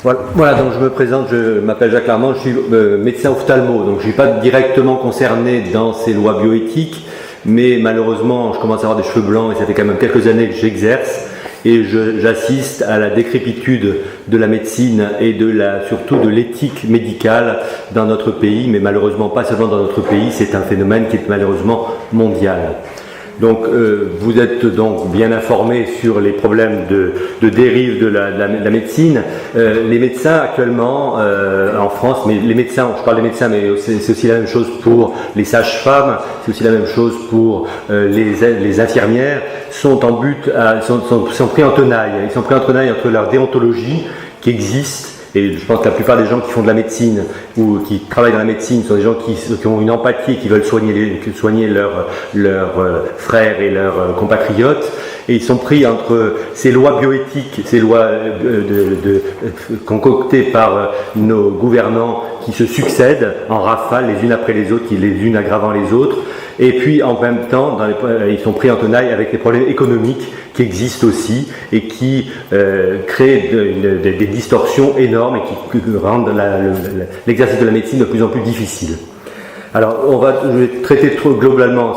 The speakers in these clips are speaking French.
Voilà, donc je me présente, je m'appelle Jacques Larmand, je suis médecin ophtalmo, donc je ne suis pas directement concerné dans ces lois bioéthiques, mais malheureusement je commence à avoir des cheveux blancs et ça fait quand même quelques années que j'exerce et j'assiste à la décrépitude de la médecine et surtout de l'éthique médicale dans notre pays, mais malheureusement pas seulement dans notre pays, c'est un phénomène qui est malheureusement mondial. Donc vous êtes donc bien informé sur les problèmes de dérive de la médecine. Les médecins actuellement en France, mais les médecins, je parle des médecins, mais c'est aussi la même chose pour les sages-femmes, c'est aussi la même chose pour les infirmières, sont pris en tenaille. Ils sont pris en tenaille entre leur déontologie qui existe. Et je pense que la plupart des gens qui font de la médecine ou qui travaillent dans la médecine sont des gens qui ont une empathie et qui veulent soigner leurs frères et leurs compatriotes. Et ils sont pris entre ces lois bioéthiques, ces lois concoctées par nos gouvernants qui se succèdent en rafale les unes après les autres, les unes aggravant les autres. Et puis en même temps, ils sont pris en tenaille avec les problèmes économiques qui existent aussi et qui créent des distorsions énormes et qui rendent l'exercice de la médecine de plus en plus difficile. Alors, je vais traiter globalement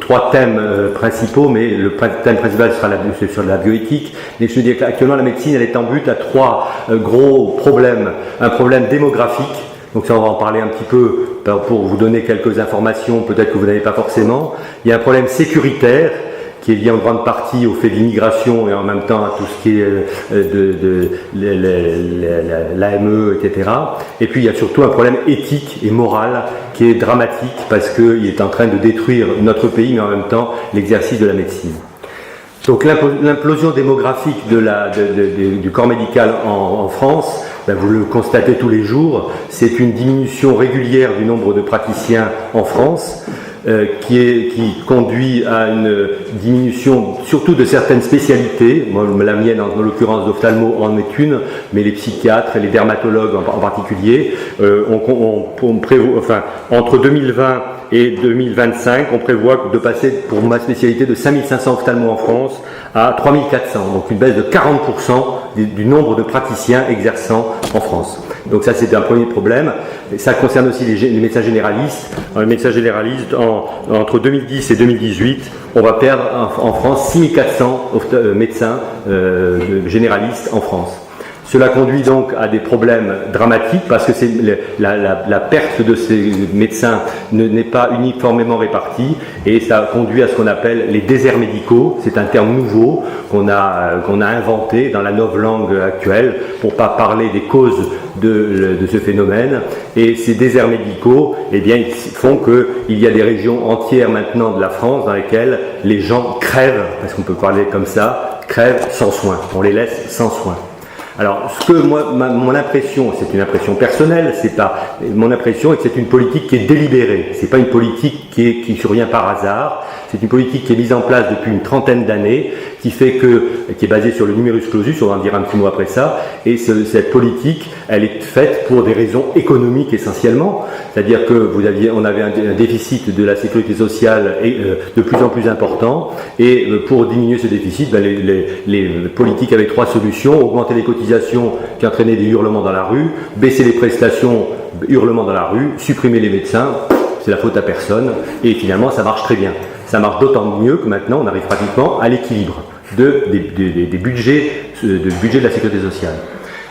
trois thèmes principaux, mais le thème principal sera sur la bioéthique. Et je dis qu'actuellement, la médecine, elle est en but à trois gros problèmes. Un problème démographique. Donc ça, on va en parler un petit peu pour vous donner quelques informations, peut-être que vous n'avez pas forcément. Il y a un problème sécuritaire qui est lié en grande partie au fait de l'immigration et en même temps à tout ce qui est l'AME, etc. Et puis il y a surtout un problème éthique et moral qui est dramatique parce qu'il est en train de détruire notre pays, mais en même temps l'exercice de la médecine. Donc l'implosion démographique du corps médical en France, vous le constatez tous les jours, c'est une diminution régulière du nombre de praticiens en France, qui conduit à une diminution surtout de certaines spécialités. Moi, la mienne, en l'occurrence d'ophtalmo, en est une, mais les psychiatres et les dermatologues en particulier, entre 2020 et 2025, on prévoit de passer pour ma spécialité de 5500 ophtalmos en France à 3400, donc une baisse de 40% du nombre de praticiens exerçant en France. Donc ça, c'est un premier problème. Et ça concerne aussi les médecins généralistes. Les médecins généralistes, entre 2010 et 2018, on va perdre en France 6400 médecins généralistes en France. Cela conduit donc à des problèmes dramatiques parce que la perte de ces médecins n'est pas uniformément répartie et ça conduit à ce qu'on appelle les déserts médicaux. C'est un terme nouveau qu'on a inventé dans la novlangue actuelle pour pas parler des causes de ce phénomène. Et ces déserts médicaux, ils font qu'il y a des régions entières maintenant de la France dans lesquelles les gens crèvent, parce qu'on peut parler comme ça, crèvent sans soins. On les laisse sans soins. Alors, mon impression, c'est une impression personnelle, mon impression est que c'est une politique qui est délibérée. C'est pas une politique qui survient par hasard. C'est une politique qui est mise en place depuis une trentaine d'années, qui est basée sur le numerus clausus, on va en dire un petit mot après ça, et cette politique, elle est faite pour des raisons économiques essentiellement, c'est-à-dire que on avait un déficit de la sécurité sociale de plus en plus important, et pour diminuer ce déficit, les politiques avaient trois solutions: augmenter les cotisations qui entraînaient des hurlements dans la rue, baisser les prestations, hurlements dans la rue, supprimer les médecins, c'est la faute à personne, et finalement ça marche très bien. Ça marche d'autant mieux que maintenant on arrive pratiquement à l'équilibre des budgets de la sécurité sociale.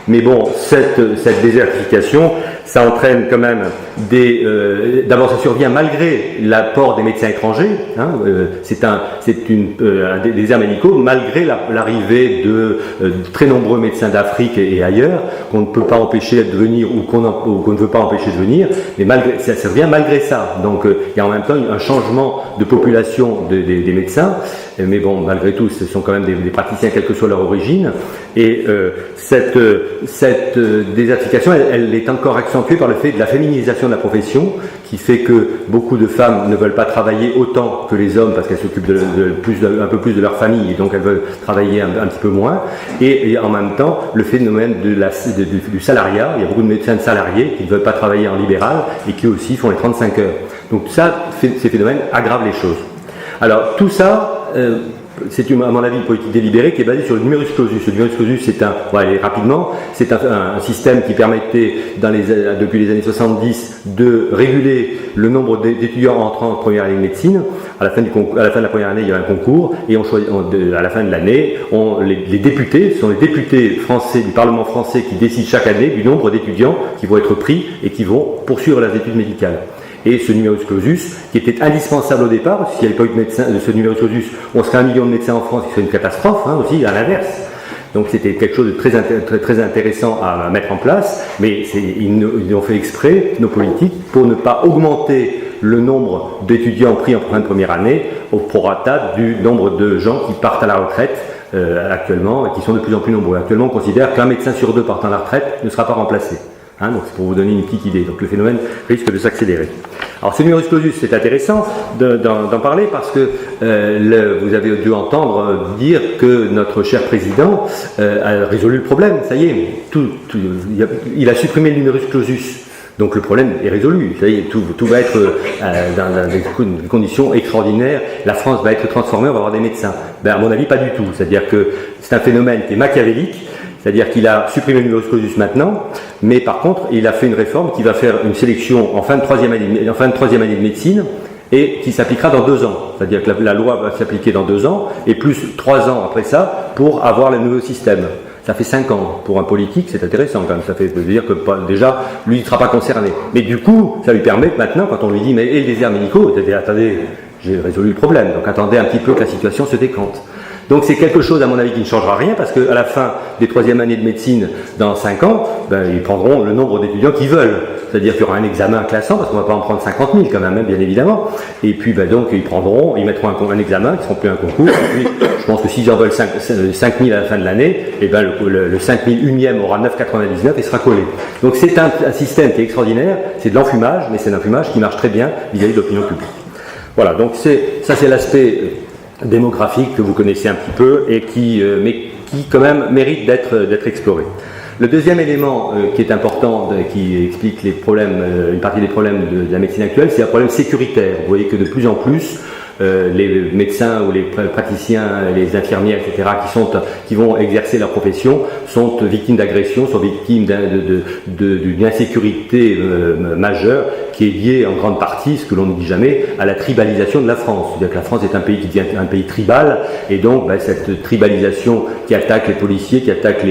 Mais bon, cette désertification, ça entraîne quand même d'abord, ça survient malgré l'apport des médecins étrangers. C'est un désert médicaux malgré l'arrivée de très nombreux médecins d'Afrique et ailleurs qu'on ne peut pas empêcher de venir ou qu'on ne veut pas empêcher de venir. Mais ça survient malgré ça. Donc il y a en même temps un changement de population des médecins. Mais bon, malgré tout, ce sont quand même des praticiens, quelle que soit leur origine. Et cette désertification, elle est encore accentuée par le fait de la féminisation de la profession, qui fait que beaucoup de femmes ne veulent pas travailler autant que les hommes parce qu'elles s'occupent un peu plus de leur famille et donc elles veulent travailler un petit peu moins. Et en même temps, le phénomène du salariat, il y a beaucoup de médecins salariés qui ne veulent pas travailler en libéral et qui aussi font les 35 heures. Donc ça, ces phénomènes aggravent les choses. Alors tout ça c'est à mon avis une politique délibérée qui est basée sur le numerus clausus. Le numerus clausus, c'est un système qui permettait, depuis les années 70, de réguler le nombre d'étudiants entrant en première année de médecine. À la fin de la première année, il y a un concours, et à la fin de l'année, les députés, ce sont les députés français du Parlement français qui décident chaque année du nombre d'étudiants qui vont être pris et qui vont poursuivre leurs études médicales. Et ce numerus clausus, qui était indispensable au départ, parce que s'il n'y avait pas eu de ce numerus clausus, on serait 1 million de médecins en France, qui serait une catastrophe, aussi, à l'inverse. Donc c'était quelque chose de très intéressant à mettre en place, mais ils ont fait exprès, nos politiques, pour ne pas augmenter le nombre d'étudiants pris en fin de première année au prorata du nombre de gens qui partent à la retraite actuellement, et qui sont de plus en plus nombreux. Actuellement, on considère qu'un médecin sur 2 partant à la retraite ne sera pas remplacé. Donc c'est pour vous donner une petite idée. Donc le phénomène risque de s'accélérer. Alors ce numerus clausus, c'est intéressant d'en parler parce que vous avez dû entendre dire que notre cher président a résolu le problème. Ça y est, il a supprimé le numerus clausus. Donc le problème est résolu. Ça y est, tout va être dans des conditions extraordinaires. La France va être transformée, on va avoir des médecins. À mon avis, pas du tout. C'est-à-dire que c'est un phénomène qui est machiavélique. C'est-à-dire qu'il a supprimé le numerus clausus maintenant, mais par contre, il a fait une réforme qui va faire une sélection en fin de troisième année de médecine et qui s'appliquera dans 2 ans. C'est-à-dire que la loi va s'appliquer dans 2 ans et plus 3 ans après ça pour avoir le nouveau système. Ça fait 5 ans. Pour un politique, c'est intéressant quand même. Ça veut dire que déjà, lui, il ne sera pas concerné. Mais du coup, ça lui permet maintenant, quand on lui dit, mais et les déserts médicaux, c'est-à-dire, attendez, j'ai résolu le problème. Donc attendez un petit peu que la situation se décante. Donc c'est quelque chose, à mon avis, qui ne changera rien, parce qu'à la fin des 3e années de médecine, dans 5 ans, ils prendront le nombre d'étudiants qu'ils veulent. C'est-à-dire qu'il y aura un examen classant, parce qu'on ne va pas en prendre 50 000 quand même, bien évidemment. Et puis donc ils mettront un examen, qui ne sera plus un concours. Et puis, je pense que s'ils en veulent 5 000 à la fin de l'année, le 5 001e aura 9,99 et sera collé. Donc c'est un système qui est extraordinaire, c'est de l'enfumage, mais c'est un enfumage qui marche très bien vis-à-vis de l'opinion publique. Voilà, donc ça c'est l'aspect démographique que vous connaissez un petit peu et mais qui quand même mérite d'être exploré. Le deuxième élément qui est important, qui explique les problèmes, une partie des problèmes de la médecine actuelle, c'est un problème sécuritaire. Vous voyez que de plus en plus, les médecins ou les praticiens, les infirmières, etc., qui vont exercer leur profession, sont victimes d'agressions, sont victimes d'une insécurité majeure qui est liée en grande partie, ce que l'on ne dit jamais, à la tribalisation de la France. C'est-à-dire que la France est un pays qui devient un pays tribal, et donc cette tribalisation qui attaque les policiers, qui attaque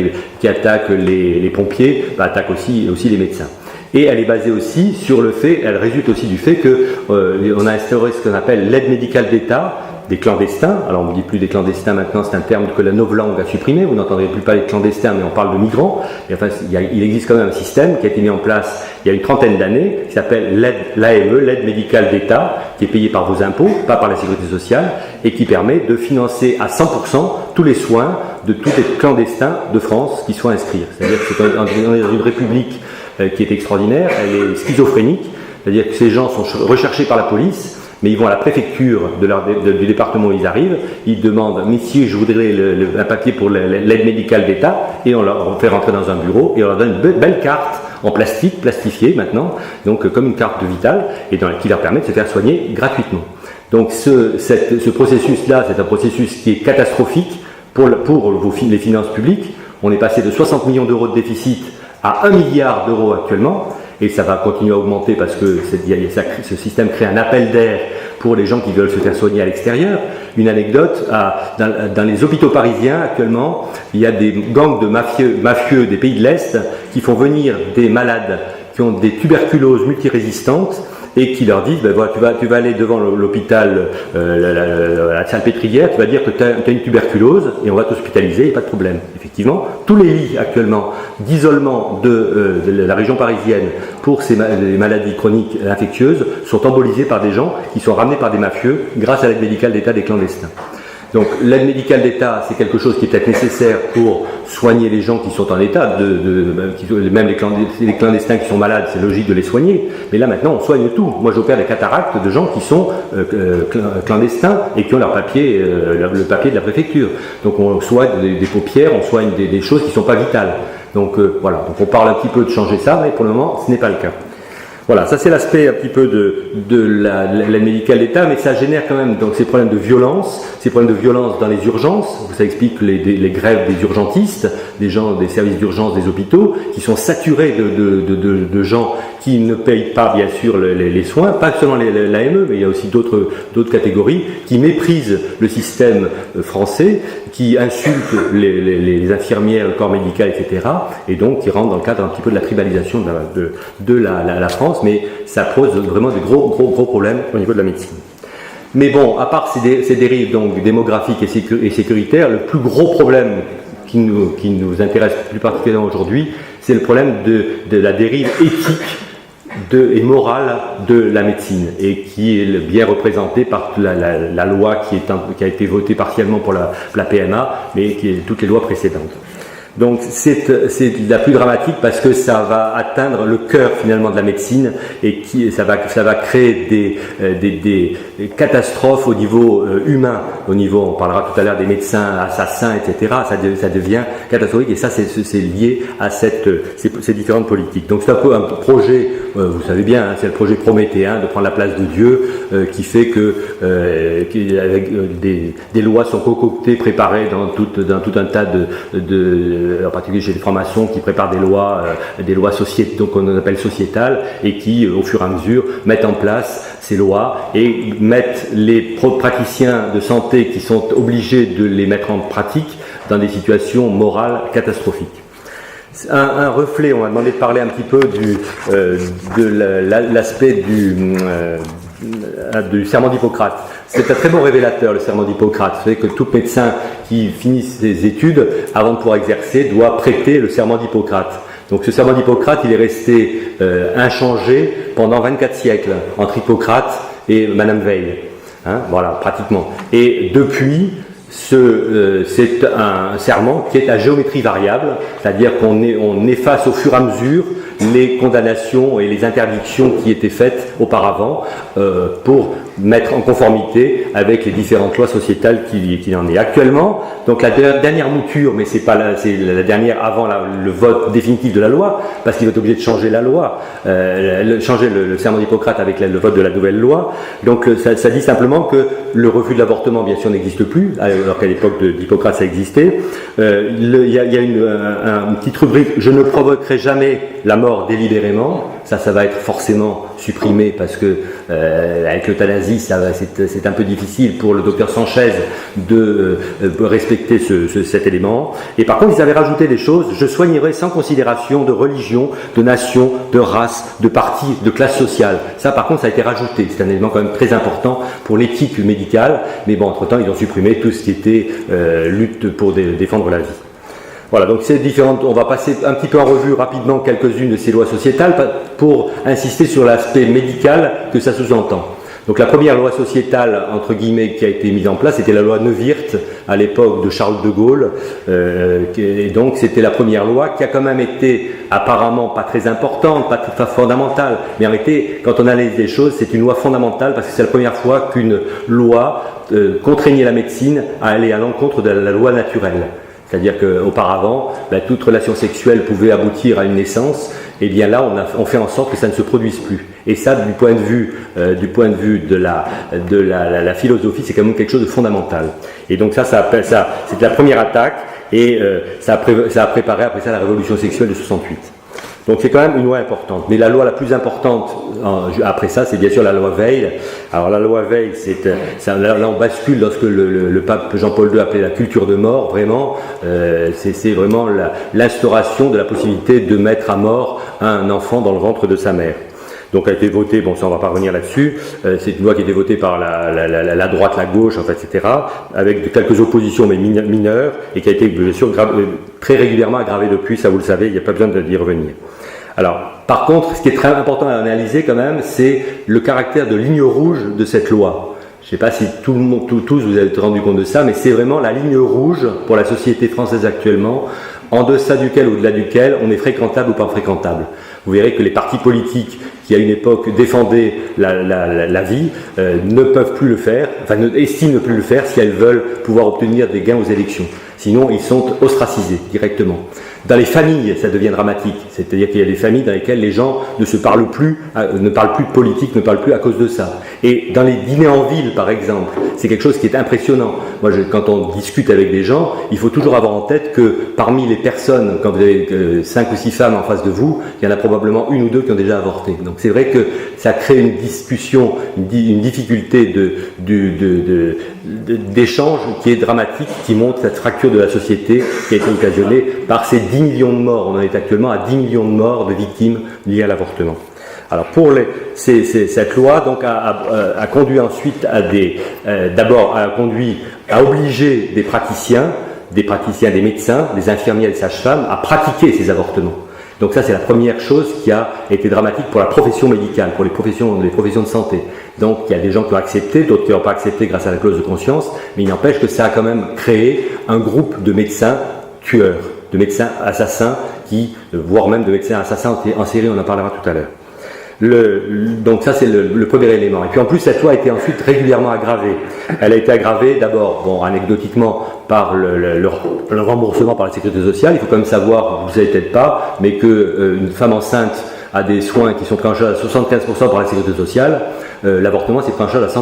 les pompiers, attaque aussi les médecins. Et elle est basée aussi sur le fait, elle résulte aussi du fait qu'on a instauré ce qu'on appelle l'aide médicale d'État, des clandestins. Alors on ne dit plus des clandestins maintenant, c'est un terme que la novlangue a supprimé, vous n'entendrez plus parler de clandestins, mais on parle de migrants. Et enfin, il existe quand même un système qui a été mis en place il y a une trentaine d'années, qui s'appelle l'AME, l'aide médicale d'État, qui est payée par vos impôts, pas par la sécurité sociale, et qui permet de financer à 100% tous les soins de tous les clandestins de France qui soient inscrits. C'est-à-dire que c'est dans une république qui est extraordinaire, elle est schizophrénique, c'est-à-dire que ces gens sont recherchés par la police, mais ils vont à la préfecture du département où ils arrivent, ils demandent « Messieurs, je voudrais un papier pour l'aide médicale d'État » et on leur fait rentrer dans un bureau et on leur donne une belle carte en plastique, plastifiée maintenant, donc comme une carte de vitale, et qui leur permet de se faire soigner gratuitement. Donc ce processus-là, c'est un processus qui est catastrophique pour les finances publiques. On est passé de 60 millions d'euros de déficit à 1 milliard d'euros actuellement, et ça va continuer à augmenter parce que ce système crée un appel d'air pour les gens qui veulent se faire soigner à l'extérieur. Une anecdote, dans les hôpitaux parisiens actuellement, il y a des gangs de mafieux des pays de l'Est qui font venir des malades qui ont des tuberculoses multirésistantes et qui leur disent voilà, tu vas aller devant l'hôpital, la Salpêtrière, tu vas dire que tu as une tuberculose et on va t'hospitaliser, pas de problème. Effectivement, tous les lits actuellement d'isolement de la région parisienne pour ces maladies chroniques infectieuses sont embolisés par des gens qui sont ramenés par des mafieux grâce à l'aide médicale d'État des clandestins. Donc l'aide médicale d'État, c'est quelque chose qui est peut-être nécessaire pour soigner les gens qui sont en état, même les clandestins qui sont malades, c'est logique de les soigner, mais là maintenant on soigne tout. Moi j'opère des cataractes de gens qui sont clandestins et qui ont leur papier, le papier de la préfecture. Donc on soigne des paupières, on soigne des choses qui ne sont pas vitales. Donc voilà, donc on parle un petit peu de changer ça, mais pour le moment ce n'est pas le cas. Voilà, ça c'est l'aspect un petit peu de l'aide médicale d'État, mais ça génère quand même donc ces problèmes de violence dans les urgences. Ça explique les grèves des urgentistes, des gens des services d'urgence des hôpitaux, qui sont saturés de gens qui ne payent pas bien sûr les soins, pas seulement l'AME, mais il y a aussi d'autres catégories, qui méprisent le système français, qui insultent les infirmières, le corps médical, etc. Et donc qui rentrent dans le cadre un petit peu de la tribalisation de la France, mais ça pose vraiment de gros problèmes au niveau de la médecine. Mais bon, à part ces dérives donc démographiques et sécuritaires, le plus gros problème qui nous intéresse plus particulièrement aujourd'hui, c'est le problème de la dérive éthique et morale de la médecine, et qui est bien représentée par la loi qui a été votée partiellement pour la PMA, mais qui est toutes les lois précédentes. Donc c'est la plus dramatique parce que ça va atteindre le cœur finalement de la médecine, et ça va créer des catastrophes au niveau humain, on parlera tout à l'heure des médecins assassins, etc. Ça devient catastrophique, et ça c'est lié à ces différentes politiques. Donc c'est un peu un projet, vous savez bien, c'est le projet prométhéen de prendre la place de Dieu, qui fait que avec des lois sont concoctées, préparées dans tout un tas en particulier chez les francs-maçons qui préparent des lois sociétales, donc on appelle sociétales, et qui au fur et à mesure mettent en place ces lois et mettent les praticiens de santé qui sont obligés de les mettre en pratique dans des situations morales catastrophiques. Un reflet, on m'a demandé de parler un petit peu de l'aspect du serment d'Hippocrate. C'est un très bon révélateur, le serment d'Hippocrate. Vous savez que tout médecin qui finit ses études, avant de pouvoir exercer, doit prêter le serment d'Hippocrate. Donc ce serment d'Hippocrate, il est resté inchangé pendant 24 siècles, entre Hippocrate et Madame Veil. Voilà, pratiquement. Et depuis, c'est un serment qui est à géométrie variable, c'est-à-dire qu'on efface au fur et à mesure les condamnations et les interdictions qui étaient faites auparavant pour mettre en conformité avec les différentes lois sociétales qu'il en est. Actuellement, donc la dernière mouture, mais c'est la dernière avant le vote définitif de la loi, parce qu'il va être obligé de changer la loi, changer le serment d'Hippocrate avec le vote de la nouvelle loi. Donc ça dit simplement que le refus de l'avortement, bien sûr, n'existe plus, alors qu'à l'époque d'Hippocrate ça existait. Il y a une petite rubrique « Je ne provoquerai jamais la mort délibérément ». Ça va être forcément supprimé parce que avec l'euthanasie, c'est un peu difficile pour le docteur Sanchez de respecter cet élément. Et par contre, ils avaient rajouté des choses. Je soignerai sans considération de religion, de nation, de race, de parti, de classe sociale. Ça, par contre, ça a été rajouté. C'est un élément quand même très important pour l'éthique médicale. Mais bon, entre-temps, ils ont supprimé tout ce qui était lutte pour défendre la vie. Voilà, donc c'est différent. On va passer un petit peu en revue rapidement quelques-unes de ces lois sociétales pour insister sur l'aspect médical que ça sous-entend. Donc la première loi sociétale, entre guillemets, qui a été mise en place, c'était la loi Neuwirth, à l'époque de Charles de Gaulle. Et donc c'était la première loi qui a quand même été apparemment pas très importante, pas fondamentale, mais en réalité, quand on analyse les choses, c'est une loi fondamentale parce que c'est la première fois qu'une loi contraignait la médecine à aller à l'encontre de la loi naturelle. C'est-à-dire qu'auparavant, toute relation sexuelle pouvait aboutir à une naissance, et bien là, on fait en sorte que ça ne se produise plus. Et ça, du point de vue de la philosophie, c'est quand même quelque chose de fondamental. Et donc c'était la première attaque, et ça a préparé après ça la révolution sexuelle de 68. Donc c'est quand même une loi importante. Mais la loi la plus importante après ça, c'est bien sûr la loi Veil. Alors la loi Veil, là on bascule dans ce que le pape Jean-Paul II appelait la culture de mort. Vraiment, c'est vraiment l'instauration de la possibilité de mettre à mort un enfant dans le ventre de sa mère. Donc a été votée, bon ça on va pas revenir là-dessus, c'est une loi qui a été votée par la droite, la gauche, enfin, etc., avec quelques oppositions mais mineures, et qui a été bien sûr très régulièrement aggravée depuis, ça vous le savez, il n'y a pas besoin d'y revenir. Alors, par contre, ce qui est très important à analyser quand même, c'est le caractère de ligne rouge de cette loi. Je ne sais pas si tous vous avez rendu compte de ça, mais c'est vraiment la ligne rouge pour la société française actuellement, en deçà duquel, au-delà duquel, on est fréquentable ou pas fréquentable. Vous verrez que les partis politiques qui à une époque défendaient la vie ne peuvent plus le faire, estiment ne plus le faire si elles veulent pouvoir obtenir des gains aux élections. Sinon, ils sont ostracisés directement. Dans les familles, ça devient dramatique. C'est-à-dire qu'il y a des familles dans lesquelles les gens ne se parlent plus, ne parlent plus de politique, ne parlent plus à cause de ça. Et dans les dîners en ville, par exemple, c'est quelque chose qui est impressionnant. Moi, quand on discute avec des gens, il faut toujours avoir en tête que parmi les personnes, quand vous avez 5 ou 6 femmes en face de vous, il y en a probablement 1 ou 2 qui ont déjà avorté. Donc c'est vrai que ça crée une discussion, une difficulté d'échange qui est dramatique, qui montre cette fracture de la société qui a été occasionnée par ces 10 millions de morts. On en est actuellement à 10 millions de morts de victimes liées à l'avortement. Alors cette loi donc a conduit ensuite d'abord à obliger des praticiens, des médecins, des infirmières et des sages-femmes à pratiquer ces avortements. Donc ça c'est la première chose qui a été dramatique pour la profession médicale, pour les professions de santé. Donc il y a des gens qui ont accepté, d'autres qui n'ont pas accepté grâce à la clause de conscience, mais il n'empêche que ça a quand même créé un groupe de médecins tueurs, de médecins assassins, voire même de médecins assassins en série, on en parlera tout à l'heure. Donc ça c'est le premier élément. Et puis en plus cette loi a été ensuite régulièrement aggravée. Elle a été aggravée d'abord, anecdotiquement, par le remboursement par la sécurité sociale. Il faut quand même savoir, vous ne savez peut-être pas, mais qu'une femme enceinte a des soins qui sont pris en charge à 75% par la sécurité sociale. L'avortement c'est pris en charge à 100%.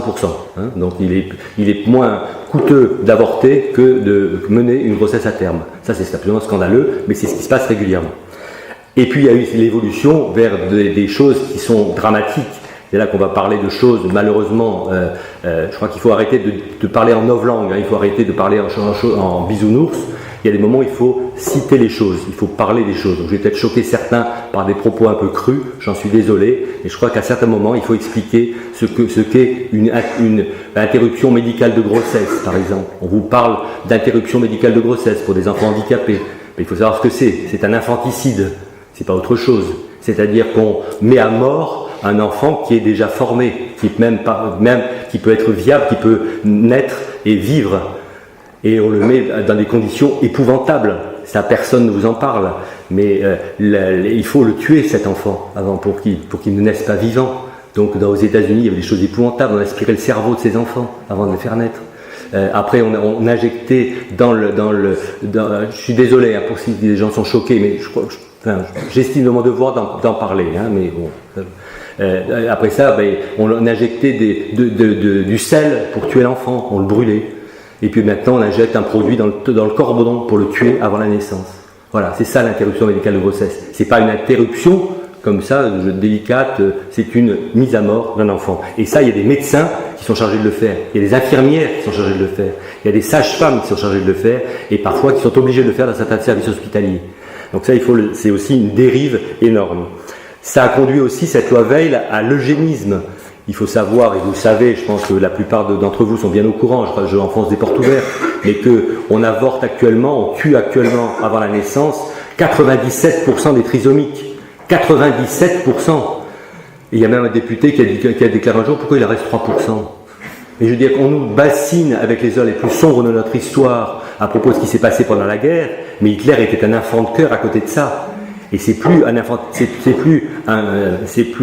Donc il est moins coûteux d'avorter que de mener une grossesse à terme. Ça c'est absolument scandaleux, mais c'est ce qui se passe régulièrement. Et puis il y a eu l'évolution vers des choses qui sont dramatiques. C'est là qu'on va parler de choses, malheureusement, je crois qu'il faut arrêter de parler en novlangue, il faut arrêter de parler en bisounours. Il y a des moments où il faut citer les choses, il faut parler des choses. Donc, je vais peut-être choquer certains par des propos un peu crus, j'en suis désolé, mais je crois qu'à certains moments, il faut expliquer ce qu'est une interruption médicale de grossesse, par exemple. On vous parle d'interruption médicale de grossesse pour des enfants handicapés, mais il faut savoir ce que c'est. C'est un infanticide. C'est pas autre chose. C'est-à-dire qu'on met à mort un enfant qui est déjà formé, qui peut être viable, qui peut naître et vivre. Et on le met dans des conditions épouvantables. Ça, personne ne vous en parle. Mais il faut le tuer, cet enfant, avant, pour qu'il ne naisse pas vivant. Donc, aux États-Unis, il y avait des choses épouvantables. On aspirait le cerveau de ces enfants avant de les faire naître. Après, on injectait je suis désolé pour si les gens sont choqués, mais j'estime de mon devoir d'en parler, mais bon. Après ça, on injectait du sel pour tuer l'enfant, on le brûlait. Et puis maintenant, on injecte un produit dans le cordon pour le tuer avant la naissance. Voilà, c'est ça l'interruption médicale de grossesse. C'est pas une interruption comme ça, délicate, c'est une mise à mort d'un enfant. Et ça, il y a des médecins qui sont chargés de le faire, il y a des infirmières qui sont chargées de le faire, il y a des sages-femmes qui sont chargées de le faire, et parfois qui sont obligées de le faire dans certains services hospitaliers. Donc ça, c'est aussi une dérive énorme. Ça a conduit aussi, cette loi Veil, à l'eugénisme. Il faut savoir, et vous le savez, je pense que la plupart d'entre vous sont bien au courant, je enfonce des portes ouvertes, mais qu'on avorte actuellement, on tue actuellement avant la naissance 97% des trisomiques. 97%. Et il y a même un député qui a déclaré un jour pourquoi il en reste 3%. Mais je veux dire qu'on nous bassine avec les heures les plus sombres de notre histoire à propos de ce qui s'est passé pendant la guerre, mais Hitler était un enfant de cœur à côté de ça. Et c'est plus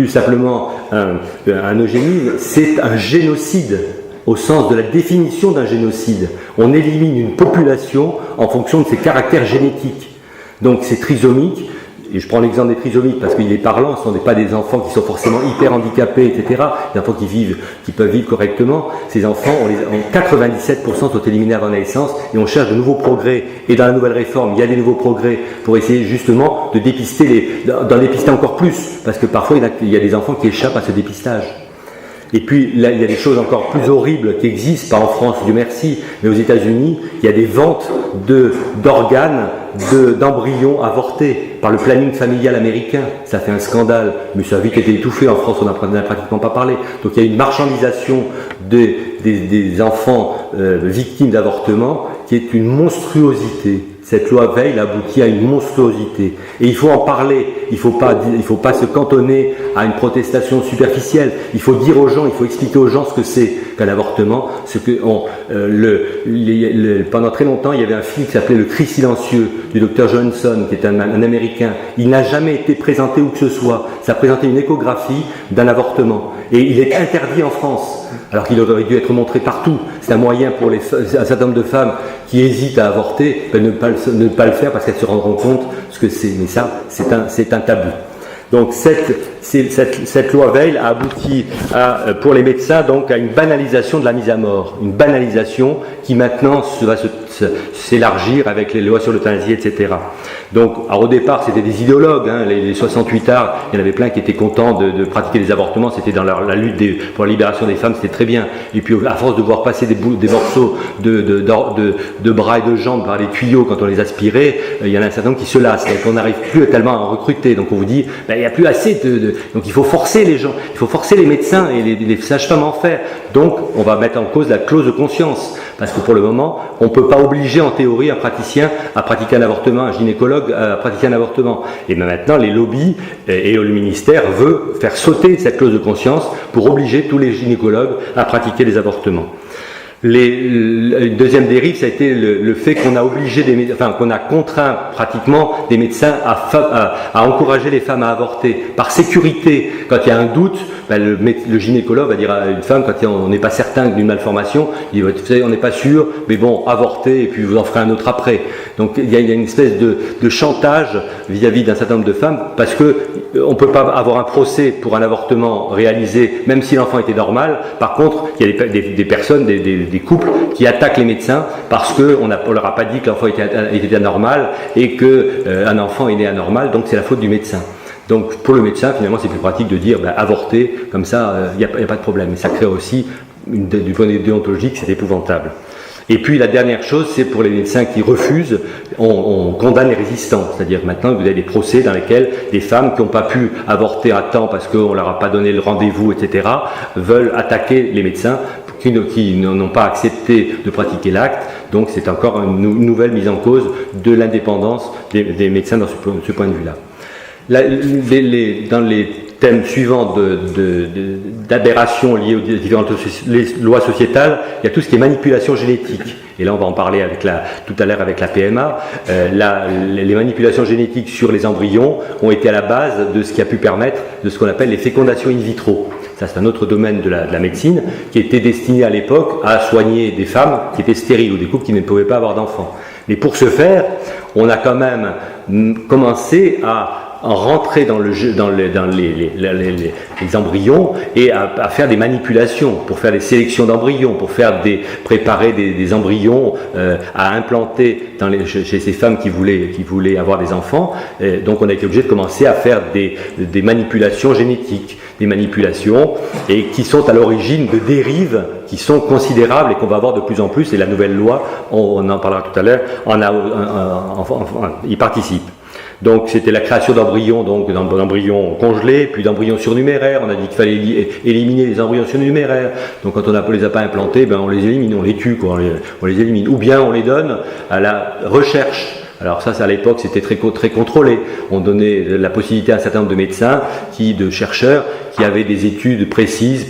simplement un eugénisme, c'est un génocide au sens de la définition d'un génocide. On élimine une population en fonction de ses caractères génétiques. Donc c'est trisomique. Et je prends l'exemple des trisomiques parce qu'il est parlant, ce ne sont pas des enfants qui sont forcément hyper handicapés, etc. Des enfants qui peuvent vivre correctement. Ces enfants, 97% sont éliminés avant la naissance et on cherche de nouveaux progrès. Et dans la nouvelle réforme, il y a des nouveaux progrès pour essayer justement de dépister d'en dépister encore plus. Parce que parfois, il y a des enfants qui échappent à ce dépistage. Et puis, là, il y a des choses encore plus horribles qui existent, pas en France, Dieu merci, mais aux États-Unis, il y a des ventes d'organes, d'embryons avortés par le planning familial américain. Ça fait un scandale, mais ça a vite été étouffé. En France, on n'en a pratiquement pas parlé. Donc, il y a une marchandisation des enfants victimes d'avortement qui est une monstruosité. cette loi Veil aboutit à une monstruosité. Et il faut en parler, il ne faut pas se cantonner à une protestation superficielle. Il faut dire aux gens, il faut expliquer aux gens ce que c'est qu'un avortement. Pendant très longtemps, il y avait un film qui s'appelait Le cri silencieux du docteur Johnson, qui est un Américain. Il n'a jamais été présenté où que ce soit. Ça présentait une échographie d'un avortement. Et il est interdit en France, alors qu'il aurait dû être montré partout. C'est un moyen pour un certain nombre de femmes qui hésitent à avorter, de ne pas le faire parce qu'elles se rendront compte ce que c'est. Mais ça, c'est un tabou. Donc cette loi Veil a abouti pour les médecins donc, à une banalisation de la mise à mort. Une banalisation qui maintenant va s'élargir avec les lois sur l'euthanasie, etc. Donc, alors au départ, c'était des idéologues, hein, les 68 arts, il y en avait plein qui étaient contents de pratiquer des avortements, c'était dans la lutte pour la libération des femmes, c'était très bien. Et puis, à force de voir passer des morceaux de bras et de jambes par les tuyaux quand on les aspirait, il y en a un certain nombre qui se lassent, donc on n'arrive plus tellement à en recruter. Donc on vous dit, ben, il n'y a plus assez donc il faut forcer les gens, il faut forcer les médecins et les sages-femmes à en faire. Donc, on va mettre en cause la clause de conscience, parce que pour le moment, on ne peut pas obliger en théorie un praticien à pratiquer un avortement, un gynécologue à pratiquer un avortement. Et bien maintenant, les lobbies et le ministère veut faire sauter cette clause de conscience pour obliger tous les gynécologues à pratiquer les avortements. Une deuxième dérive, ça a été le fait qu'on a qu'on a contraint pratiquement des médecins à encourager les femmes à avorter par sécurité. Quand il y a un doute, ben le gynécologue va dire à une femme, quand on n'est pas certain d'une malformation, il va dire, on n'est pas sûr, mais bon, avortez et puis vous en ferez un autre après. Donc il y a une espèce de chantage vis-à-vis d'un certain nombre de femmes, parce que on ne peut pas avoir un procès pour un avortement réalisé, même si l'enfant était normal. Par contre, il y a des personnes, des couples qui attaquent les médecins parce qu'on ne leur a pas dit que l'enfant était anormal et qu'un enfant est né anormal, donc c'est la faute du médecin. Donc pour le médecin, finalement, c'est plus pratique de dire avorter, comme ça, il n'y a pas de problème. Mais ça crée aussi, du point de vue déontologique, c'est épouvantable. Et puis la dernière chose, c'est pour les médecins qui refusent, on condamne les résistants. C'est-à-dire maintenant, vous avez des procès dans lesquels des femmes qui n'ont pas pu avorter à temps parce qu'on ne leur a pas donné le rendez-vous, etc., veulent attaquer les médecins qui n'ont pas accepté de pratiquer l'acte. Donc c'est encore une nouvelle mise en cause de l'indépendance des médecins dans ce point de vue-là. Dans les thèmes suivants d'aberrations liées aux différentes lois sociétales, il y a tout ce qui est manipulation génétique. Et là, on va en parler tout à l'heure avec la PMA. Les manipulations génétiques sur les embryons ont été à la base de ce qui a pu permettre de ce qu'on appelle les fécondations in vitro. Ça, c'est un autre domaine de la médecine qui était destiné à l'époque à soigner des femmes qui étaient stériles ou des couples qui ne pouvaient pas avoir d'enfants. Mais pour ce faire, on a quand même commencé à rentrer dans les embryons et à faire des manipulations pour faire des sélections d'embryons, pour préparer des embryons à implanter chez ces femmes qui voulaient avoir des enfants. Donc on a été obligé de commencer à faire des manipulations génétiques, des manipulations et qui sont à l'origine de dérives qui sont considérables et qu'on va avoir de plus en plus. Et la nouvelle loi, on en parlera tout à l'heure, y participe. Donc c'était la création d'embryons, donc d'embryons congelés, puis d'embryons surnuméraires. On a dit qu'il fallait éliminer les embryons surnuméraires. Donc quand on ne les a pas implantés, on les élimine, on les tue, on les élimine. Ou bien on les donne à la recherche. Alors ça à l'époque, c'était très contrôlé. On donnait la possibilité à un certain nombre de médecins, de chercheurs, qui avaient des études précises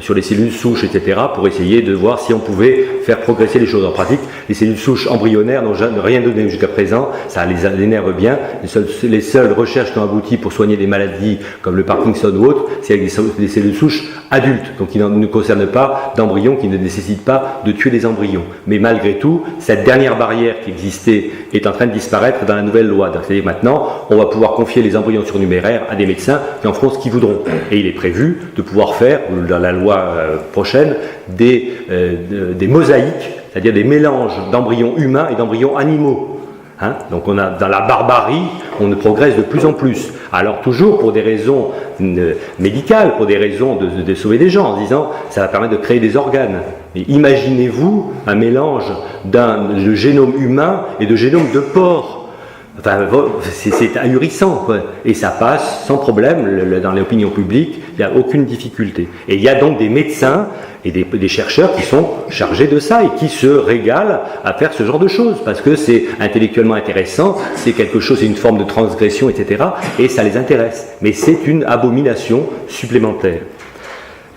sur les cellules souches, etc., pour essayer de voir si on pouvait faire progresser les choses. En pratique, les cellules souches embryonnaires n'ont rien donné jusqu'à présent, ça les énerve bien. Les seules recherches qui ont abouti pour soigner des maladies comme le Parkinson ou autre, c'est avec des cellules souches adultes, donc qui ne concernent pas d'embryons, qui ne nécessitent pas de tuer des embryons. Mais malgré tout, cette dernière barrière qui existait est en train de disparaître dans la nouvelle loi. C'est-à-dire maintenant, on va pouvoir confier les embryons surnuméraires à des médecins qui en feront ce qu'ils voudront. Et il est prévu de pouvoir faire, dans la loi prochaine, des mosaïques, c'est-à-dire des mélanges d'embryons humains et d'embryons animaux. Donc dans la barbarie, on progresse de plus en plus. Alors toujours pour des raisons médicales, pour des raisons de sauver des gens, en disant ça va permettre de créer des organes. Mais imaginez-vous un mélange de génome humain et de génome de porc. Enfin, c'est ahurissant, quoi. Et ça passe sans problème dans l'opinion publique, il n'y a aucune difficulté. Et il y a donc des médecins et des chercheurs qui sont chargés de ça et qui se régalent à faire ce genre de choses, parce que c'est intellectuellement intéressant, c'est quelque chose, c'est une forme de transgression, etc. Et ça les intéresse. Mais c'est une abomination supplémentaire.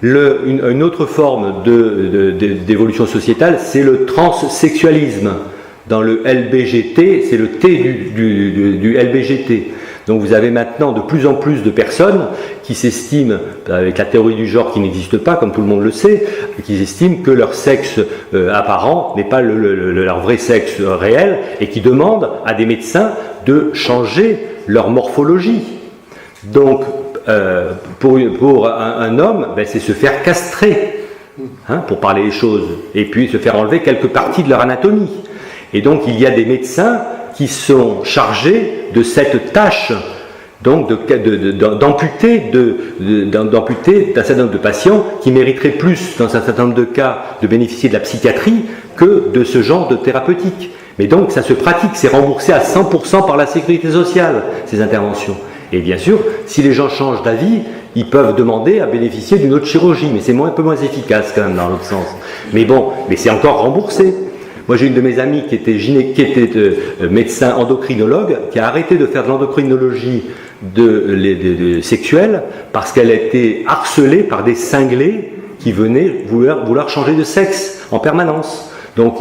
Une autre forme d'évolution sociétale, c'est le transsexualisme. Dans le LBGT, c'est le T du LBGT. Donc vous avez maintenant de plus en plus de personnes qui s'estiment, avec la théorie du genre qui n'existe pas, comme tout le monde le sait, qui estiment que leur sexe apparent n'est pas leur vrai sexe réel, et qui demandent à des médecins de changer leur morphologie. Donc, pour un homme, c'est se faire castrer, pour parler les choses, et puis se faire enlever quelques parties de leur anatomie. Et donc il y a des médecins qui sont chargés de cette tâche, donc d'amputer d'un certain nombre de patients qui mériteraient plus, dans un certain nombre de cas, de bénéficier de la psychiatrie que de ce genre de thérapeutique. Mais donc ça se pratique, c'est remboursé à 100% par la sécurité sociale, ces interventions. Et bien sûr, si les gens changent d'avis, ils peuvent demander à bénéficier d'une autre chirurgie, mais c'est un peu moins efficace quand même dans l'autre sens. Mais bon, mais c'est encore remboursé. Moi, j'ai une de mes amies qui était médecin endocrinologue, qui a arrêté de faire de l'endocrinologie sexuelle parce qu'elle était harcelée par des cinglés qui venaient vouloir changer de sexe en permanence. Donc,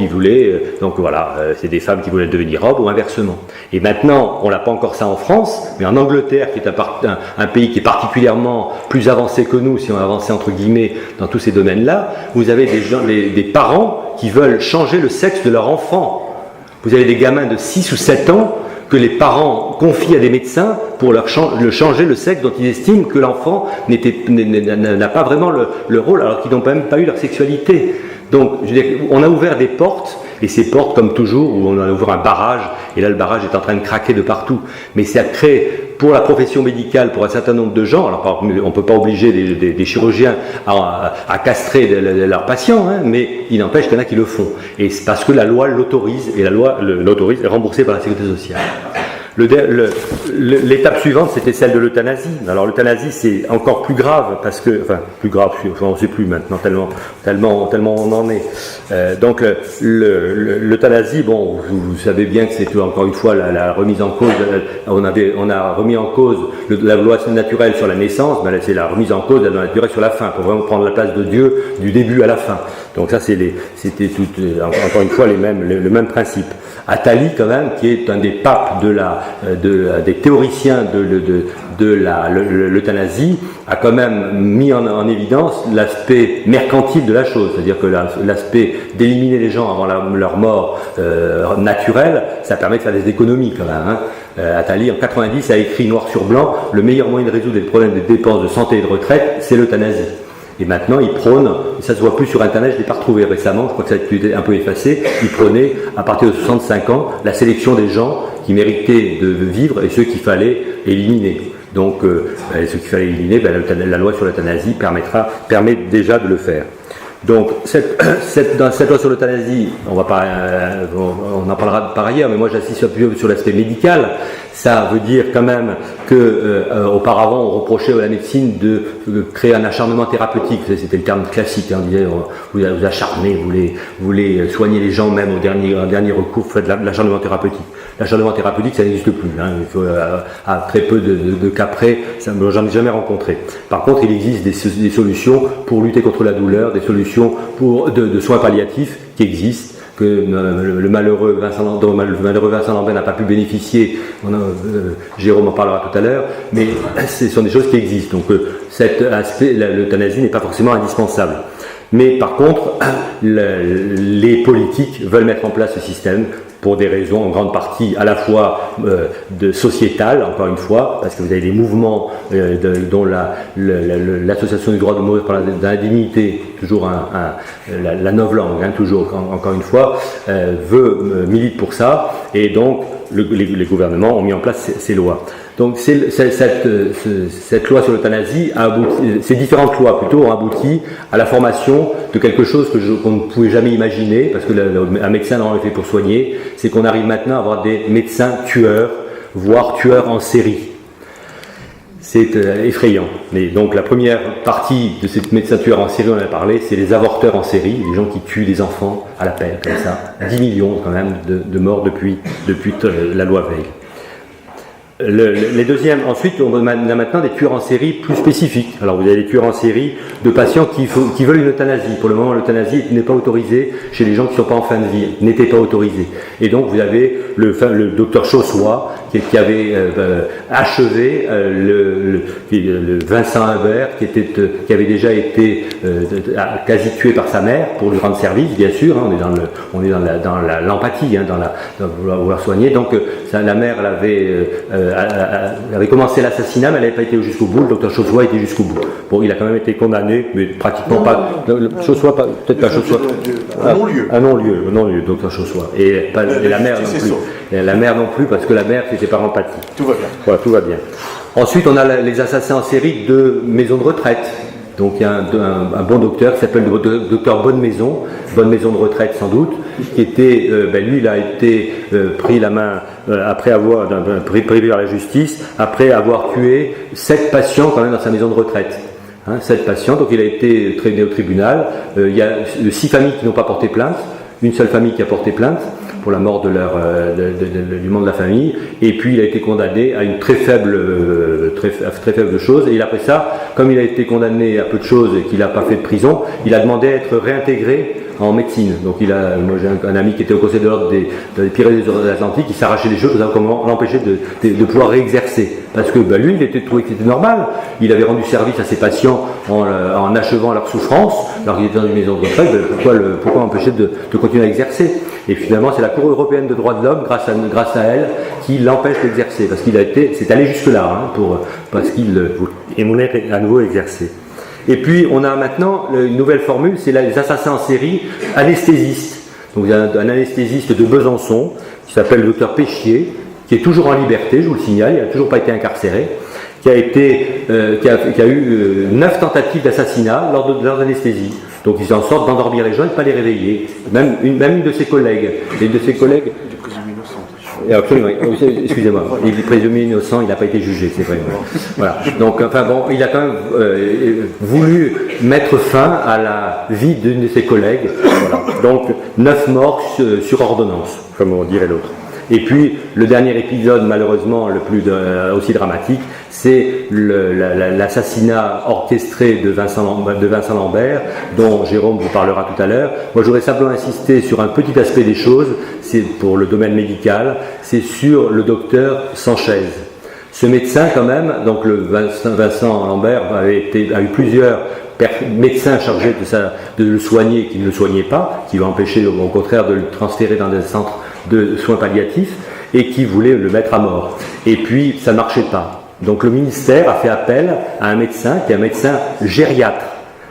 c'est des femmes qui voulaient devenir hommes ou inversement. Et maintenant, on n'a pas encore ça en France, mais en Angleterre, qui est un pays qui est particulièrement plus avancé que nous, si on avançait entre guillemets dans tous ces domaines-là, vous avez des parents qui veulent changer le sexe de leur enfant. Vous avez des gamins de 6 ou 7 ans que les parents confient à des médecins pour changer le sexe dont ils estiment que l'enfant n'a pas vraiment le rôle, alors qu'ils n'ont même pas eu leur sexualité. Donc, je veux dire, on a ouvert des portes, et ces portes, comme toujours, où on a ouvert un barrage, et là le barrage est en train de craquer de partout. Mais ça crée, pour la profession médicale, pour un certain nombre de gens, alors on ne peut pas obliger des chirurgiens à castrer leurs patients, mais il n'empêche qu'il y en a qui le font. Et c'est parce que la loi l'autorise, et la loi l'autorise est remboursée par la sécurité sociale. L'étape suivante, c'était celle de l'euthanasie. Alors l'euthanasie, c'est encore plus grave, parce que, on ne sait plus maintenant, tellement on en est. Donc l'euthanasie, bon, vous savez bien que c'est encore une fois la remise en cause, on a remis en cause la loi naturelle sur la naissance, mais c'est la remise en cause de la loi naturelle sur la fin, pour vraiment prendre la place de Dieu du début à la fin. Donc ça, c'était encore une fois le même principe. Attali, quand même, qui est un des papes des théoriciens de l'euthanasie, a quand même mis en évidence l'aspect mercantile de la chose, c'est-à-dire que l'aspect d'éliminer les gens avant leur mort naturelle, ça permet de faire des économies quand même. Attali, en 90, a écrit noir sur blanc, le meilleur moyen de résoudre les problèmes des dépenses de santé et de retraite, c'est l'euthanasie. Et maintenant, il prône, ça se voit plus sur Internet, je ne l'ai pas retrouvé récemment, je crois que ça a été un peu effacé, il prônait, à partir de 65 ans, la sélection des gens qui méritaient de vivre et ceux qu'il fallait éliminer. Donc, ceux qu'il fallait éliminer, la loi sur l'euthanasie permet déjà de le faire. Donc, dans cette loi sur l'euthanasie, on en parlera par ailleurs, mais moi j'insiste plus sur l'aspect médical. Ça veut dire quand même que auparavant on reprochait à la médecine de créer un acharnement thérapeutique. C'était le terme classique. On disait vous acharnez, vous voulez soigner les gens même au dernier recours, vous faites de l'acharnement thérapeutique. L'acharnement thérapeutique, ça n'existe plus. À très peu de cas près, j'en ai jamais rencontré. Par contre, il existe des solutions pour lutter contre la douleur, des solutions de soins palliatifs qui existent, que le malheureux Vincent Lambert n'a pas pu bénéficier. Jérôme en parlera tout à l'heure, mais ce sont des choses qui existent. Donc cet aspect, l'euthanasie n'est pas forcément indispensable. Mais par contre, les politiques veulent mettre en place ce système pour des raisons en grande partie à la fois sociétales, encore une fois, parce que vous avez des mouvements dont l'association du droit de mourir par l'indignité, toujours la novlangue, toujours encore une fois, milite pour ça, et donc les gouvernements ont mis en place ces lois. Donc cette loi sur l'euthanasie a abouti, ces différentes lois plutôt ont abouti à la formation de quelque chose qu'on ne pouvait jamais imaginer, parce que un médecin normalement est fait pour soigner, c'est qu'on arrive maintenant à avoir des médecins tueurs, voire tueurs en série. C'est effrayant. Mais donc la première partie de ces médecins tueurs en série, on en a parlé, c'est les avorteurs en série, les gens qui tuent des enfants à la pelle, comme ça. 10 millions quand même de morts depuis la loi Veil. Les deuxièmes, ensuite, on a maintenant des tueurs en série plus spécifiques. Alors vous avez des tueurs en série de patients qui veulent une euthanasie. Pour le moment, l'euthanasie n'est pas autorisée chez les gens qui ne sont pas en fin de vie, n'était pas autorisée. Et donc vous avez le docteur Chaussois qui avait achevé le Vincent Humbert qui avait déjà été quasi tué par sa mère pour lui rendre service, bien sûr. Hein, on est dans l'empathie, hein, dans vouloir soigner. Donc la mère avait commencé l'assassinat, mais elle n'avait pas été jusqu'au bout. Le docteur Chaussois était jusqu'au bout. Bon, il a quand même été condamné, mais pratiquement pas. Chaussois, peut-être pas Chaussois. Un non-lieu, docteur Chaussois. Et la mère non plus. Et la mère non plus, parce que la mère, c'était par empathie. Tout va bien. Voilà, tout va bien. Ensuite, on a les assassins en série de maisons de retraite. Donc il y a un bon docteur qui s'appelle le docteur Bonne Maison de retraite sans doute, qui était, lui il a été pris la main après avoir pris par la justice, après avoir tué 7 patients quand même dans sa maison de retraite. 7 patients, donc il a été traîné au tribunal. Il y a 6 familles qui n'ont pas porté plainte, une seule famille qui a porté plainte pour la mort du membre de la famille, et puis il a été condamné à une très faible chose, et après ça, comme il a été condamné à peu de choses et qu'il n'a pas fait de prison, il a demandé à être réintégré en médecine. Donc moi j'ai un ami qui était au Conseil de l'ordre des Pyrénées-Atlantiques, qui s'arrachait des choses, comment l'empêcher de pouvoir réexercer. Parce que lui, il était trouvé que c'était normal, il avait rendu service à ses patients en achevant leur souffrance, alors qu'il était dans une maison de retraite, pourquoi empêcher de continuer à exercer? Et finalement, c'est la Cour européenne de droits de l'homme, grâce à elle, qui l'empêche d'exercer, parce qu'il c'est allé jusque-là, parce qu'il voulait à nouveau exercer. Et puis, on a maintenant une nouvelle formule, c'est les assassins en série anesthésistes. Donc, il y a un anesthésiste de Besançon, qui s'appelle le docteur Péchier, qui est toujours en liberté, je vous le signale, il n'a toujours pas été incarcéré, qui a eu 9 tentatives d'assassinat lors d'anesthésie. Donc ils en sortent d'endormir les gens et de ne pas les réveiller. Même une de ses collègues. Et une de ses collègues. Il est présumé innocent. Absolument, excusez-moi. Il est présumé innocent, il n'a pas été jugé, c'est vrai. Voilà. Donc, il a quand même voulu mettre fin à la vie d'une de ses collègues. Voilà. Donc 9 morts sur ordonnance, comme on dirait l'autre. Et puis, le dernier épisode, malheureusement, le plus aussi dramatique, c'est l'assassinat orchestré de Vincent Lambert, dont Jérôme vous parlera tout à l'heure. Moi, j'aurais simplement insisté sur un petit aspect des choses, c'est pour le domaine médical, c'est sur le docteur Sanchez. Ce médecin, quand même, donc le Vincent Lambert a eu plusieurs médecins chargés de le soigner qui ne le soignaient pas, qui va empêcher au contraire de le transférer dans des centres de soins palliatifs, et qui voulaient le mettre à mort. Et puis ça ne marchait pas. Donc le ministère a fait appel à un médecin qui est un médecin gériatre.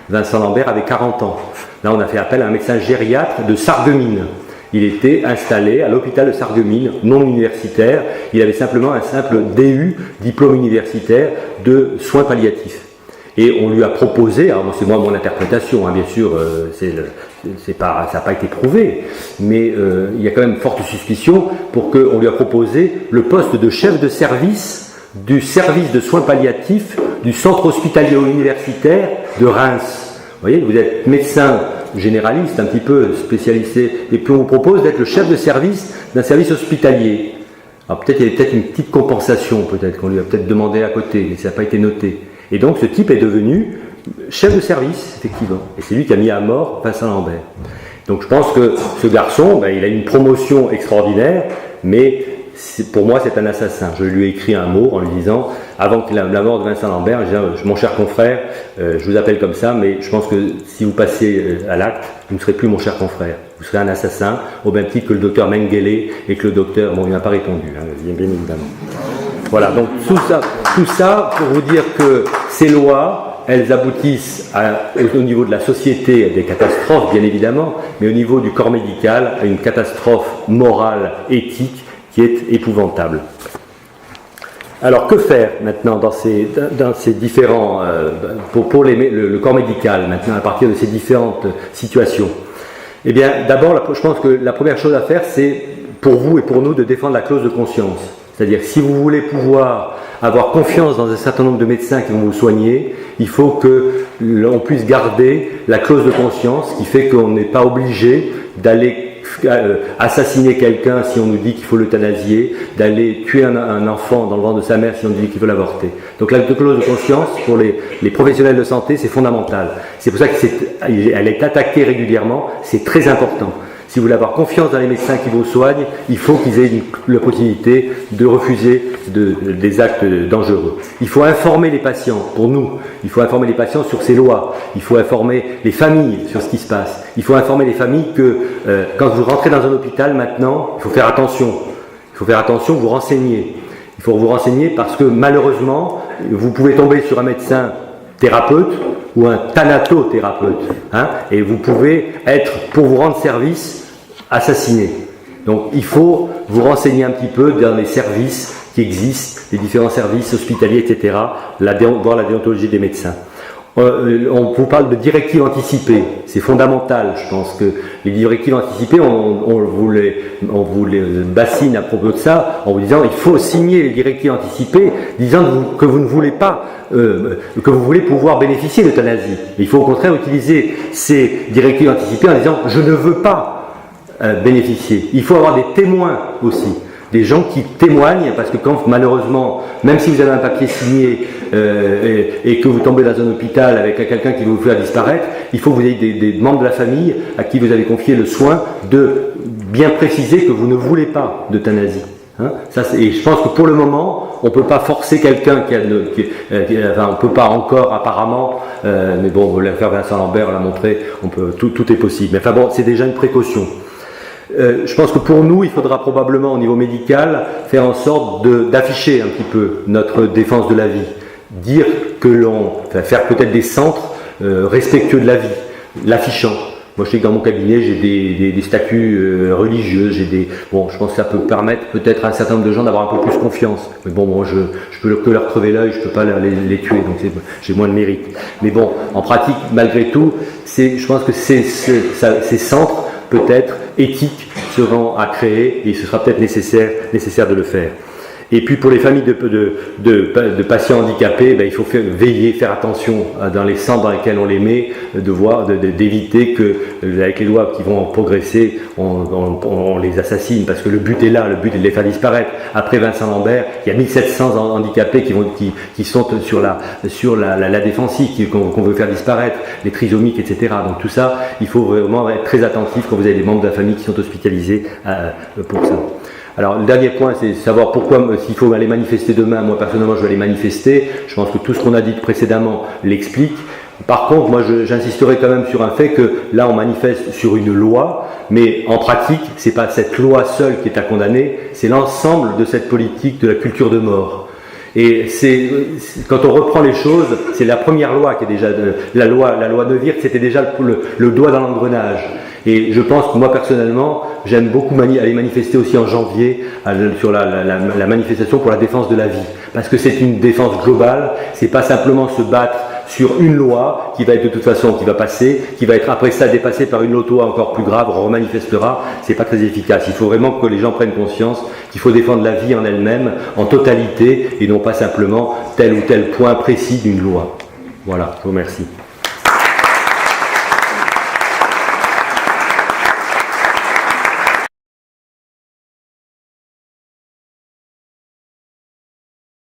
Vincent Lambert avait 40 ans. Là on a fait appel à un médecin gériatre de Sarreguemines. Il était installé à l'hôpital de Sarreguemines, non universitaire. Il avait simplement un simple DU, diplôme universitaire, de soins palliatifs. Et on lui a proposé, alors c'est moi mon interprétation, bien sûr, ça n'a pas été prouvé, mais il y a quand même forte suspicion pour qu'on lui a proposé le poste de chef de service du service de soins palliatifs du centre hospitalier universitaire de Reims. Vous voyez, vous êtes médecin généraliste, un petit peu spécialisé, et puis on vous propose d'être le chef de service d'un service hospitalier. Alors peut-être il y avait peut-être une petite compensation, peut-être qu'on lui a peut-être demandé à côté, mais ça n'a pas été noté. Et donc ce type est devenu chef de service, effectivement. Et c'est lui qui a mis à mort Vincent Lambert. Donc je pense que ce garçon, il a une promotion extraordinaire, mais pour moi c'est un assassin. Je lui ai écrit un mot en lui disant, avant la mort de Vincent Lambert, je disais, mon cher confrère, je vous appelle comme ça, mais je pense que si vous passez à l'acte, vous ne serez plus mon cher confrère. Vous serez un assassin, au même titre que le docteur Mengele et que le docteur... Bon, il n'a pas répondu, bien évidemment. Voilà, donc tout ça pour vous dire que ces lois, elles aboutissent au niveau de la société à des catastrophes, bien évidemment, mais au niveau du corps médical, à une catastrophe morale, éthique, qui est épouvantable. Alors, que faire maintenant dans ces différents... pour le corps médical, maintenant, à partir de ces différentes situations? Eh bien, d'abord, je pense que la première chose à faire, c'est, pour vous et pour nous, de défendre la clause de conscience. C'est-à-dire, si vous voulez pouvoir avoir confiance dans un certain nombre de médecins qui vont vous soigner, il faut qu'on puisse garder la clause de conscience qui fait qu'on n'est pas obligé d'aller assassiner quelqu'un si on nous dit qu'il faut l'euthanasier, d'aller tuer un enfant dans le ventre de sa mère si on nous dit qu'il faut l'avorter. Donc la clause de conscience, pour les professionnels de santé, c'est fondamental. C'est pour ça qu'elle est attaquée régulièrement, c'est très important. Si vous voulez avoir confiance dans les médecins qui vous soignent, il faut qu'ils aient la possibilité de refuser des actes dangereux. Il faut informer les patients, pour nous, il faut informer les patients sur ces lois, il faut informer les familles sur ce qui se passe, il faut informer les familles que quand vous rentrez dans un hôpital maintenant, il faut faire attention, vous renseigner. Il faut vous renseigner parce que malheureusement, vous pouvez tomber sur un médecin thérapeute ou un thanatothérapeute, et vous pouvez être, pour vous rendre service, assassiné. Donc il faut vous renseigner un petit peu dans les services qui existent, les différents services hospitaliers, etc., voir la déontologie des médecins. On vous parle de directives anticipées, c'est fondamental. Je pense que les directives anticipées, on vous les bassine à propos de ça, en vous disant il faut signer les directives anticipées, disant que vous ne voulez pas, que vous voulez pouvoir bénéficier de l'euthanasie. Il faut au contraire utiliser ces directives anticipées en disant je ne veux pas bénéficier. Il faut avoir des témoins aussi. Des gens qui témoignent, parce que quand malheureusement, même si vous avez un papier signé et que vous tombez dans un hôpital avec quelqu'un qui veut vous faire disparaître, il faut que vous ayez des membres de la famille à qui vous avez confié le soin de bien préciser que vous ne voulez pas d'euthanasie. Et je pense que pour le moment, on ne peut pas forcer quelqu'un on ne peut pas encore apparemment, mais bon, l'affaire Vincent Lambert l'a montré, tout est possible. Mais enfin bon, c'est déjà une précaution. Je pense que pour nous, il faudra probablement au niveau médical faire en sorte d'afficher un petit peu notre défense de la vie, dire faire peut-être des centres respectueux de la vie, l'affichant. Moi, je sais que dans mon cabinet, j'ai des statuts religieux, je pense que ça peut permettre peut-être à un certain nombre de gens d'avoir un peu plus confiance. Mais bon, je peux que leur crever l'œil, je peux pas les tuer, donc j'ai moins de mérite. Mais bon, en pratique, malgré tout, je pense que ces centres peut-être éthiques seront à créer et ce sera peut-être nécessaire de le faire. Et puis pour les familles de patients handicapés, il faut faire attention dans les centres dans lesquels on les met, d'éviter que, avec les lois qui vont progresser, on les assassine, parce que le but est là, le but est de les faire disparaître. Après Vincent Lambert, il y a 1700 handicapés qui sont sur la défensive, qu'on veut faire disparaître, les trisomiques, etc. Donc tout ça, il faut vraiment être très attentif quand vous avez des membres de la famille qui sont hospitalisés pour ça. Alors le dernier point, c'est savoir pourquoi, s'il faut aller manifester demain. Moi personnellement, je vais aller manifester. Je pense que tout ce qu'on a dit précédemment l'explique. Par contre, moi j'insisterai quand même sur un fait que là on manifeste sur une loi, mais en pratique, c'est pas cette loi seule qui est à condamner, c'est l'ensemble de cette politique de la culture de mort. Et quand on reprend les choses, c'est la première loi qui est déjà la loi Neuwirth, c'était déjà le doigt dans l'engrenage. Et je pense que moi personnellement, j'aime beaucoup aller manifester aussi en janvier sur la manifestation pour la défense de la vie, parce que c'est une défense globale. C'est pas simplement se battre sur une loi qui va être de toute façon qui va passer, qui va être après ça dépassée par une autre loi encore plus grave, on remanifestera. C'est pas très efficace. Il faut vraiment que les gens prennent conscience qu'il faut défendre la vie en elle-même, en totalité, et non pas simplement tel ou tel point précis d'une loi. Voilà. Je vous remercie.